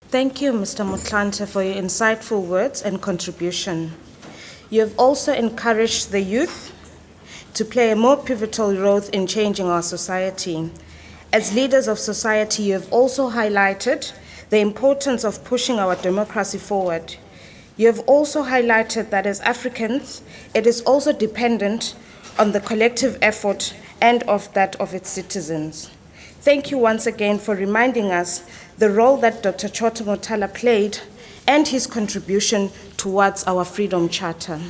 Thank you, Mr. Motlanthe, for your insightful words and contribution. You have also encouraged the youth to play a more pivotal role in changing our society. As leaders of society, you have also highlighted the importance of pushing our democracy forward. You have also highlighted that as Africans, it is also dependent on the collective effort and of that of its citizens. Thank you once again for reminding us the role that Dr. Chota Motala played and his contribution towards our Freedom Charter.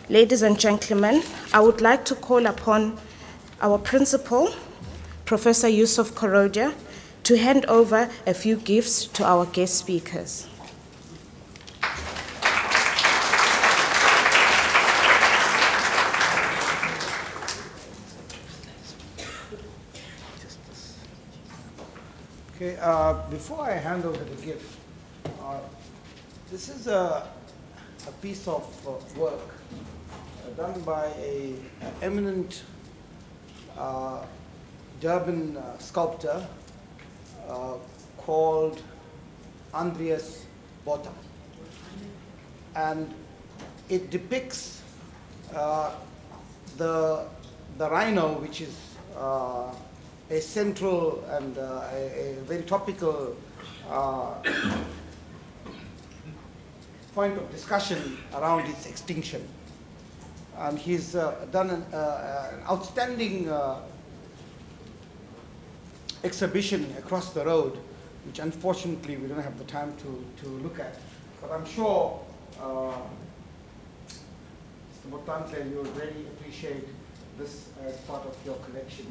Ladies and gentlemen, I would like to call upon our principal, Professor Yusuf Korodia, to hand over a few gifts to our guest speakers. Okay, before I hand over the gift, this is a piece of work done by an eminent Durban sculptor called Andreas Botha. And it depicts the rhino, which is a central and a very topical point of discussion around its extinction. And he's done an outstanding exhibition across the road, which unfortunately we don't have the time to look at. But I'm sure Mr. Motlanthe, you will really appreciate this as part of your collection.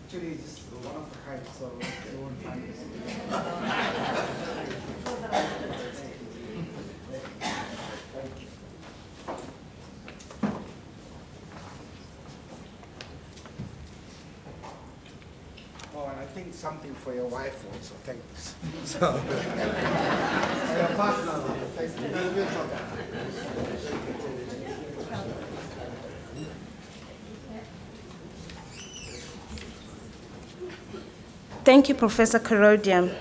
Actually, it's just one of the kinds, so you won't find this. Oh, and I think something for your wife also. Thanks. So, for your partner. Thank you. Thank you, Professor Korodia.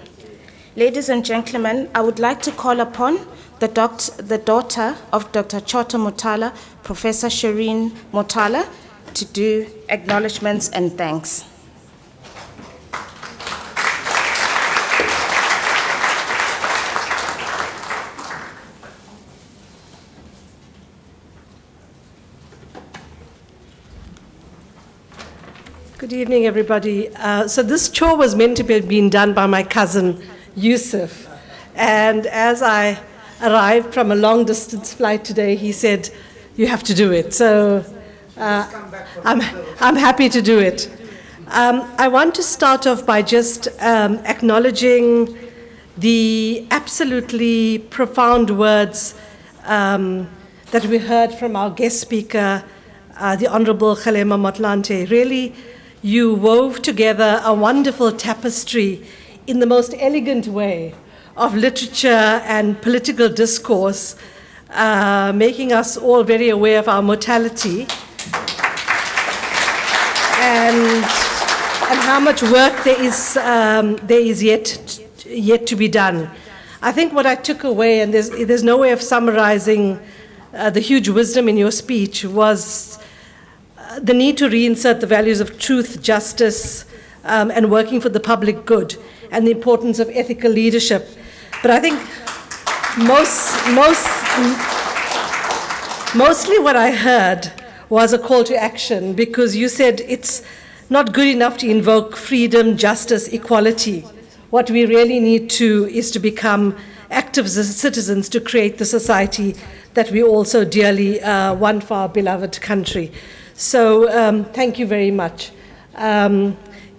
Ladies and gentlemen, I would like to call upon the daughter of Dr. Chota Motala, Professor Shireen Motala, to do acknowledgements and thanks. Good evening, everybody. So this chore was meant to be being done by my cousin, Yusuf. And as I arrived from a long-distance flight today, he said, you have to do it. So I'm happy to do it. I want to start off by just acknowledging the absolutely profound words that we heard from our guest speaker, the Honorable Kgalema Motlanthe. Really, you wove together a wonderful tapestry in the most elegant way of literature and political discourse, making us all very aware of our mortality and how much work there is yet to be done. I think what I took away, and there's no way of summarizing the huge wisdom in your speech, was the need to reinsert the values of truth, justice, and working for the public good, and the importance of ethical leadership. But I think mostly what I heard was a call to action, because you said it's not good enough to invoke freedom, justice, equality. What we really need is to become active citizens to create the society that we all so dearly want for our beloved country. So thank you very much.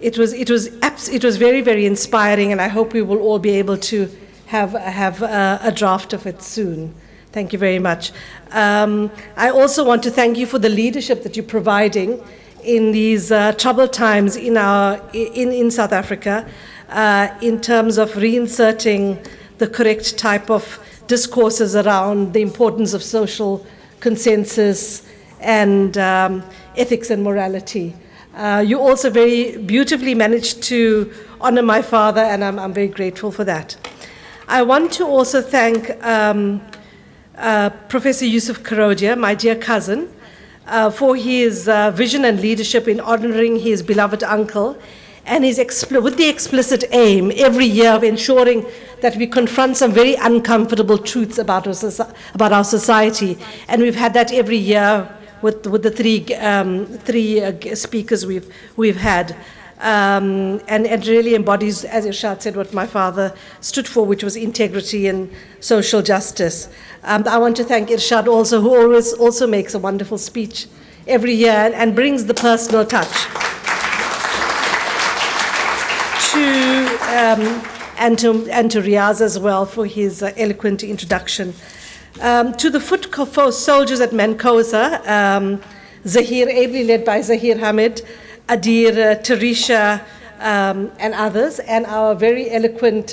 It was very, very inspiring, and I hope we will all be able to have a draft of it soon. Thank you very much. I also want to thank you for the leadership that you're providing in these troubled times in South Africa, in terms of reinserting the correct type of discourses around the importance of social consensus and ethics and morality. You also very beautifully managed to honor my father, and I'm very grateful for that. I want to also thank Professor Yusuf Karodia, my dear cousin, for his vision and leadership in honoring his beloved uncle, and with the explicit aim every year of ensuring that we confront some very uncomfortable truths about our society. And we've had that every year with the three speakers we've had. And it really embodies, as Irshad said, what my father stood for, which was integrity and social justice. I want to thank Irshad also, who always also makes a wonderful speech every year and brings the personal touch. And to Riaz as well for his eloquent introduction. To the foot soldiers at Mancosa, Zahir, ably led by Zahir Hamid, Adir, Tarisha, and others, and our very eloquent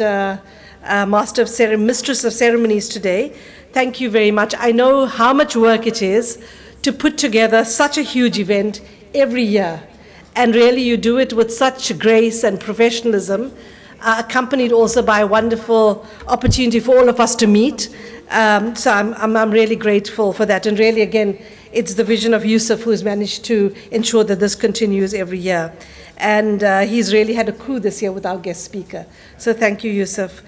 mistress of ceremonies today, thank you very much. I know how much work it is to put together such a huge event every year. And really, you do it with such grace and professionalism, accompanied also by a wonderful opportunity for all of us to meet. So I'm really grateful for that. And really, again, it's the vision of Yusuf who's managed to ensure that this continues every year. And he's really had a coup this year with our guest speaker. So thank you, Yusuf.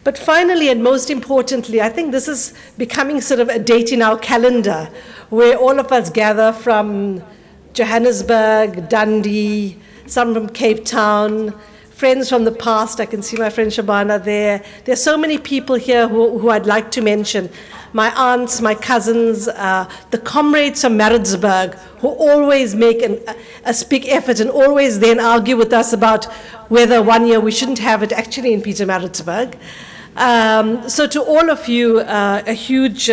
But finally, and most importantly, I think this is becoming sort of a date in our calendar where all of us gather from Johannesburg, Dundee, some from Cape Town, friends from the past. I can see my friend Shabana there. There are so many people here who I'd like to mention. My aunts, my cousins, the comrades from Maritzburg, who always make a big effort and always then argue with us about whether one year we shouldn't have it actually in Pietermaritzburg. So to all of you, a huge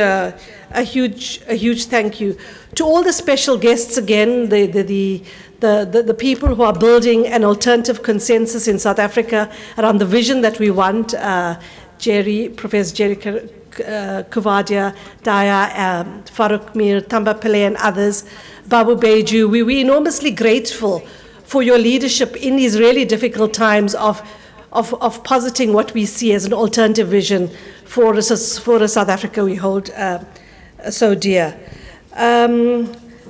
thank you. To all the special guests again, the people who are building an alternative consensus in South Africa around the vision that we want, Professor Jerry Kuvadia, Daya, Farooq Mir, Tamba Pillay and others, Babu Beju, we're enormously grateful for your leadership in these really difficult times of positing what we see as an alternative vision for a South Africa we hold so dear.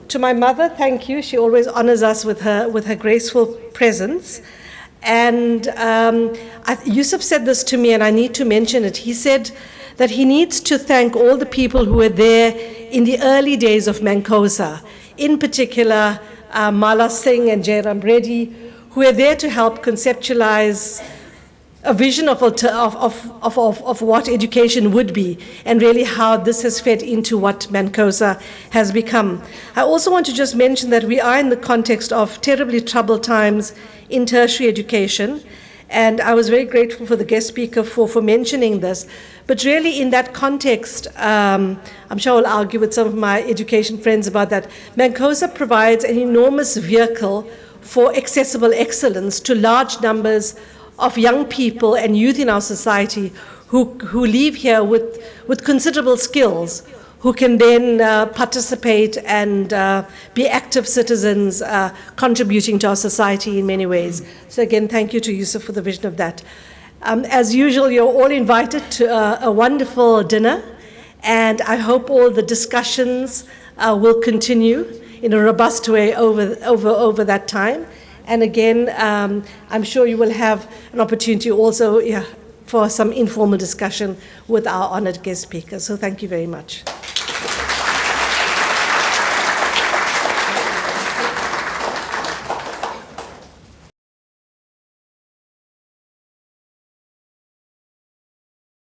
To my mother, thank you. She always honors us with her graceful presence. And Yusuf said this to me, and I need to mention it. He said that he needs to thank all the people who were there in the early days of Mancosa, in particular Mala Singh and Jairam Reddy, who were there to help conceptualize a vision of what education would be, and really how this has fed into what Mancosa has become. I also want to just mention that we are in the context of terribly troubled times in tertiary education, and I was very grateful for the guest speaker for mentioning this. But really in that context, I'm sure I'll argue with some of my education friends about that, Mancosa provides an enormous vehicle for accessible excellence to large numbers of young people and youth in our society who leave here with considerable skills, who can then participate and be active citizens, contributing to our society in many ways. So again, thank you to Yusuf for the vision of that. As usual, you're all invited to a wonderful dinner, and I hope all the discussions will continue in a robust way over that time. And again, I'm sure you will have an opportunity also for some informal discussion with our honored guest speakers. So thank you very much.